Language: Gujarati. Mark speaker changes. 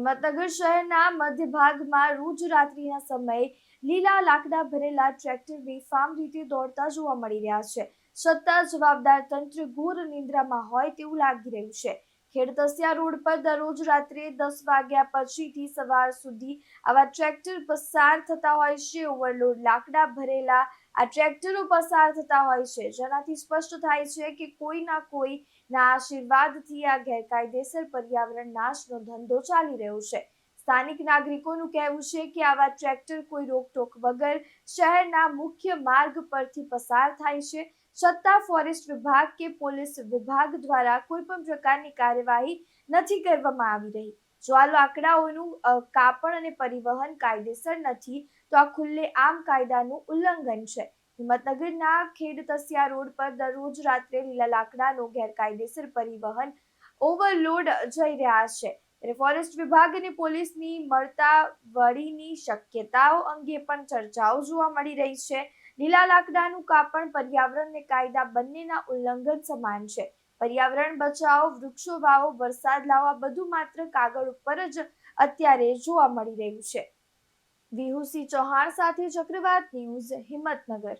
Speaker 1: હિંમતનગર શહેરના મધ્ય ભાગમાં રોજ રાત્રિના સમયે લીલા લાકડા ભરેલા ટ્રેક્ટર બેફામ રીતે દોડતા જોવા મળી રહ્યા છે. છતાં જવાબદાર તંત્ર ઘોર નિંદ્રામાં હોય તેવું લાગી રહ્યું છે. ખેડતસિયા રોડ પર દરરોજ રાત્રે 10 વાગ્યા પછીથી સવાર સુધી આવા ટ્રેક્ટર પસાર થતા હોય છે. ઓવરલોડ લાકડા ભરેલા આ ટ્રેક્ટરો પસાર થતા હોય છે, જેનાથી સ્પષ્ટ થાય છે કે કોઈના કોઈના આશીર્વાદથી આ ગેરકાયદેસર પર્યાવરણ નાશનો ધંધો ચાલી રહ્યો છે. સ્થાનિક નાગરિકોનું કહેવું છે કે આવા ટ્રેક્ટર કોઈ રોકટોક વગર શહેરના મુખ્ય માર્ગ પરથી પસાર થાય છે, છતાં ફોરેસ્ટ વિભાગ કે પોલીસ વિભાગ દ્વારા કોઈ પણ પ્રકારની કાર્યવાહી નથી કરવામાં આવી રહી. જો આ લાકડાઓનું કાપણ અને પરિવહન કાયદેસર નથી, તો આ ખુલ્લેઆમ કાયદાનું ઉલ્લંઘન છે. હિંમતનગરના ખેડતસિયા રોડ પર દરરોજ રાત્રે લીલા લાકડાનો ગેરકાયદેસર પરિવહન ઓવરલોડ જઈ રહ્યા છે. ફોરેસ્ટ વિભાગ અને પોલીસની મળતા વળીની શક્યતાઓ અંગે પણ ચર્ચાઓ જોવા મળી રહી છે. લીલા લાકડાનું કાપણ પર્યાવરણ અને કાયદા બંનેના ઉલ્લંઘન સમાન છે. પર્યાવરણ બચાવો, વૃક્ષો વાવો, વરસાદ લાવો, બધું માત્ર કાગળ ઉપર જ અત્યારે જોવા મળી રહ્યું છે. વિહુસી ચૌહાણ સાથે ચક્રવાત ન્યૂઝ, હિંમતનગર.